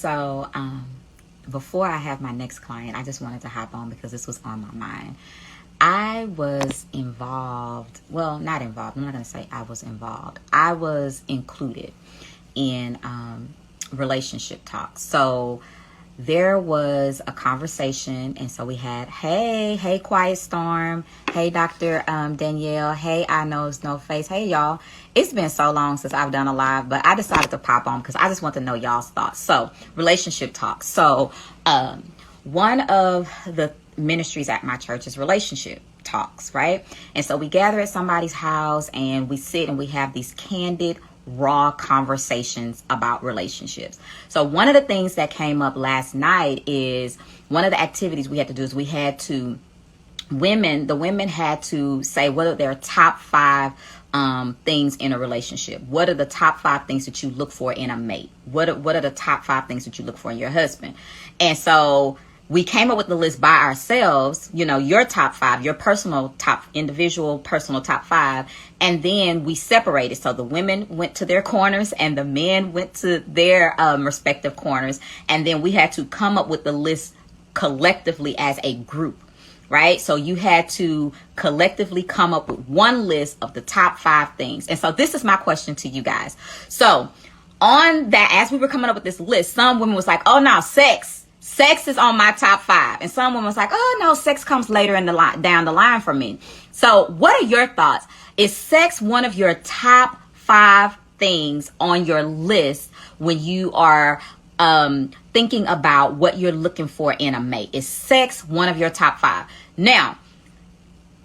So, before I have my next client, I just wanted to hop on because this was on my mind. I was involved, well, not involved. I'm not going to say I was involved. I was included in relationship talks. So there was a conversation, and so we had, hey, Quiet Storm, hey, Dr. Danielle, hey, I Knows No Face, hey, y'all. It's been so long since I've done a live, but I decided to pop on because I just want to know y'all's thoughts. So, relationship talks. So, one of the ministries at my church is relationship talks, right? And so we gather at somebody's house and we sit and we have these candid, raw conversations about relationships. So one of the things that came up last night is one of the activities we had to do is the women had to say what are their top 5 things in a relationship. What are the top 5 things that you look for in a mate? What are the top 5 things that you look for in your husband? And so we came up with the list by ourselves, your top 5, your individual personal top 5. And then we separated. So the women went to their corners and the men went to their respective corners. And then we had to come up with the list collectively as a group, right? So you had to collectively come up with one list of the top 5 things. And so this is my question to you guys. So on that, as we were coming up with this list, some women was like, oh no, sex is on my top 5. And some women was like, oh no, sex comes later in the line, down the line for me. So what are your thoughts? Is sex one of your top 5 things on your list when you are thinking about what you're looking for in a mate? Is sex one of your top 5? Now,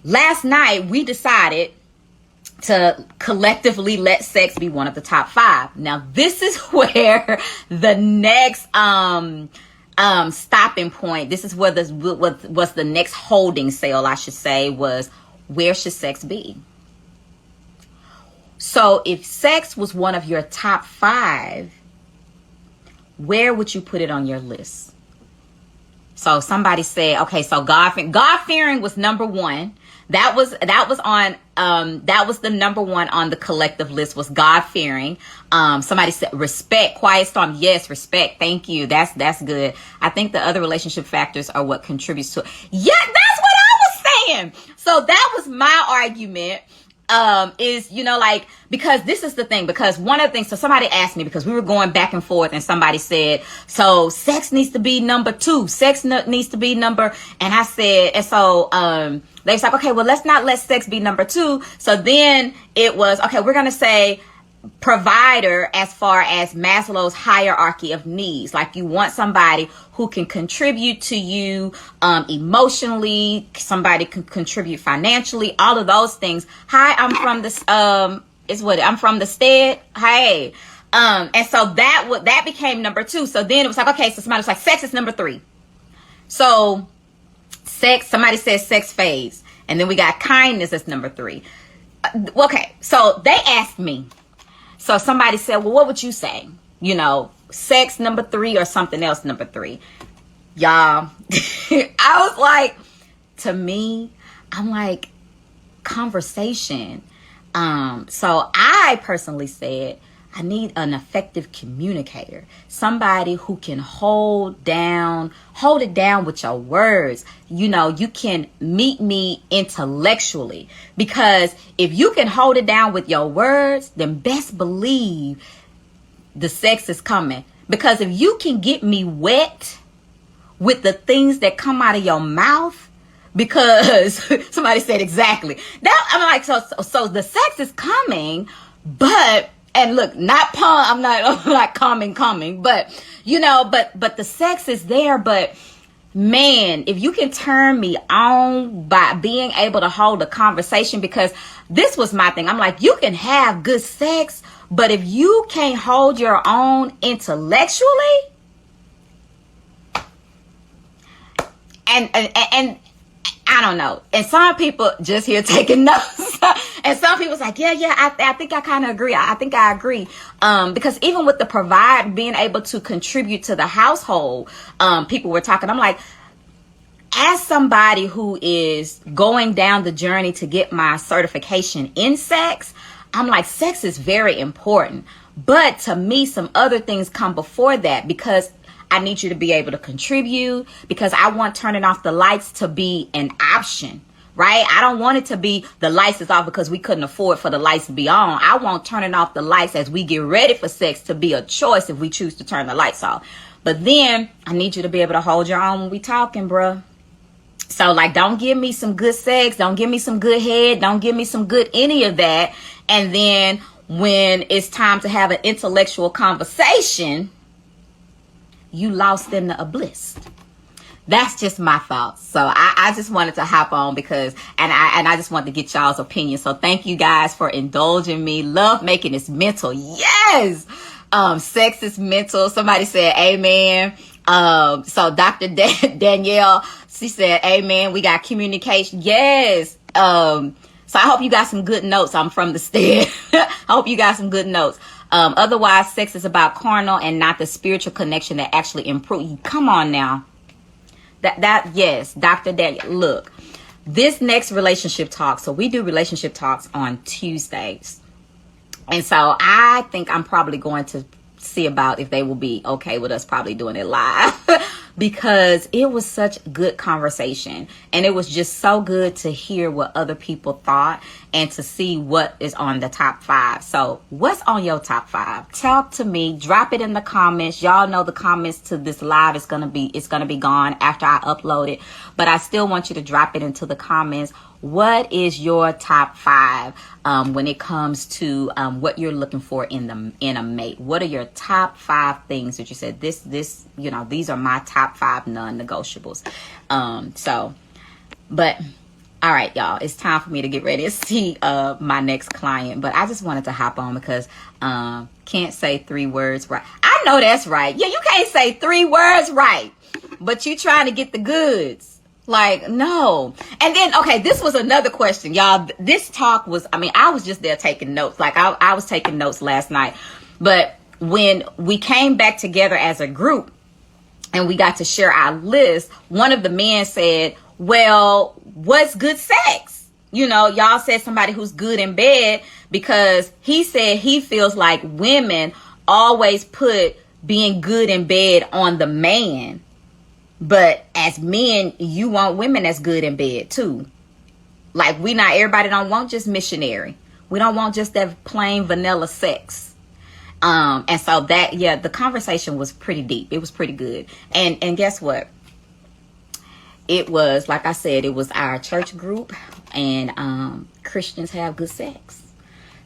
last night we decided to collectively let sex be one of the top 5. Now, this is where the next stopping point, this is where was the next holding cell, I should say, was where should sex be? So if sex was one of your top 5, where would you put it on your list? So somebody said, okay, so God-fearing was number 1. That was the number 1 on the collective list, was God-fearing. Somebody said respect, Quiet Storm. Yes, respect. Thank you. That's good. I think the other relationship factors are what contributes to it. Yeah, that's what I was saying. So that was my argument. Because this is the thing, because one of the things, so somebody asked me, because we were going back and forth, and somebody said, so sex needs to be number 2, needs to be number, and I said, and so, they was like, okay, well, let's not let sex be number 2. So then it was, okay, we're going to say provider as far as Maslow's hierarchy of needs. Like, you want somebody who can contribute to you emotionally, somebody can contribute financially, all of those things. Hi, I'm from this I'm from the stead. Hey. And so that became number 2. So then it was like, okay, so somebody was like, sex is number 3. So sex, somebody said sex phase. And then we got kindness as number 3. Okay, so they asked me. So somebody said, well, what would you say? Sex number 3 or something else number 3? Y'all, I was like, to me, I'm like, conversation. So I personally said, I need an effective communicator, somebody who can hold it down with your words. You can meet me intellectually, because if you can hold it down with your words, then best believe the sex is coming. Because if you can get me wet with the things that come out of your mouth, because somebody said exactly that, I'm like, so the sex is coming, but, and look, not pun, I'm not coming, but, but the sex is there. But man, if you can turn me on by being able to hold a conversation, because this was my thing. I'm like, you can have good sex, but if you can't hold your own intellectually, and I don't know. And some people just here taking notes. And some people's like, yeah, I think I kind of agree. I think I agree. Because even with the being able to contribute to the household, people were talking. I'm like, as somebody who is going down the journey to get my certification in sex, I'm like, sex is very important. But to me, some other things come before that, because I need you to be able to contribute, because I want turning off the lights to be an option. Right? I don't want it to be the lights is off because we couldn't afford for the lights to be on. I want turning off the lights as we get ready for sex to be a choice if we choose to turn the lights off. But then I need you to be able to hold your own when we talking, bruh. So like, don't give me some good sex. Don't give me some good head. Don't give me some good any of that. And then when it's time to have an intellectual conversation, you lost in the bliss. That's just my thoughts. So I just wanted to hop on because, and I just wanted to get y'all's opinion. So thank you guys for indulging me. Love making this mental. Yes. Sex is mental. Somebody said amen. So Dr. Danielle, she said amen. We got communication. Yes. So I hope you got some good notes. I'm from the stead. I hope you got some good notes. Otherwise, sex is about carnal and not the spiritual connection that actually improve you. Come on now. Yes, Dr. Daniel, look, this next relationship talk. So we do relationship talks on Tuesdays. And so I think I'm probably going to see about if they will be okay with us probably doing it live because it was such good conversation. And it was just so good to hear what other people thought and to see what is on the top 5. So what's on your top 5? Talk to me. Drop it in the comments. Y'all know the comments to this live is going to be gone after I upload it. But I still want you to drop it into the comments. What is your top 5 when it comes to what you're looking for in a mate? What are your top 5 things that you said this these are my top 5 non-negotiables? But all right, y'all, it's time for me to get ready to see my next client. But I just wanted to hop on because can't say 3 words right. I know that's right. Yeah, you can't say 3 words right, but you trying to get the goods. Like, no. And then, okay, this was another question, y'all. This talk was, I was just there taking notes. Like, I was taking notes last night. But when we came back together as a group and we got to share our list, one of the men said, well, what's good sex? Y'all said somebody who's good in bed, because he said he feels like women always put being good in bed on the man. But as men, you want women that's good in bed too. Like, everybody don't want just missionary. We don't want just that plain vanilla sex. And so the conversation was pretty deep. It was pretty good. And guess what? It was, like I said, it was our church group, and Christians have good sex.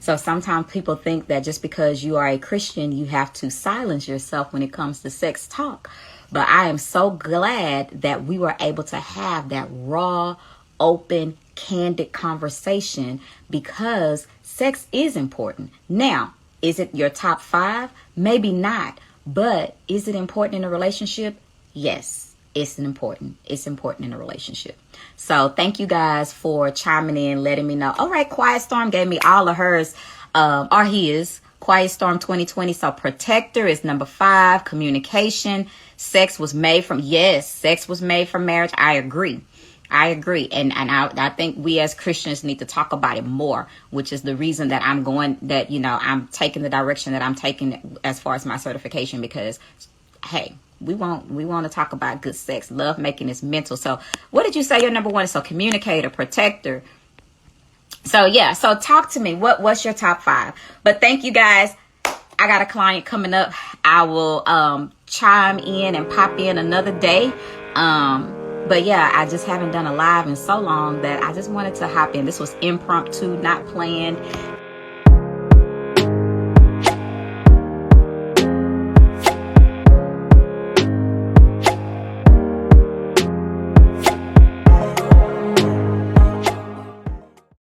So sometimes people think that just because you are a Christian, you have to silence yourself when it comes to sex talk. But I am so glad that we were able to have that raw, open, candid conversation, because sex is important. Now, is it your top 5? Maybe not. But is it important in a relationship? Yes, it's important. It's important in a relationship. So thank you guys for chiming in, letting me know. All right, Quiet Storm gave me all of hers, or his. Quiet Storm 2020. So protector is number 5. Communication. Sex was made from marriage. I agree. And I think we as Christians need to talk about it more, which is the reason that I'm taking the direction that I'm taking as far as my certification, because, hey, we want to talk about good sex. Love making is mental. So what did you say your number 1 is? So communicator, protector. So yeah, so talk to me. What's your top 5? But thank you guys. I got a client coming up. I will chime in and pop in another day. But yeah, I just haven't done a live in so long that I just wanted to hop in. This was impromptu, not planned.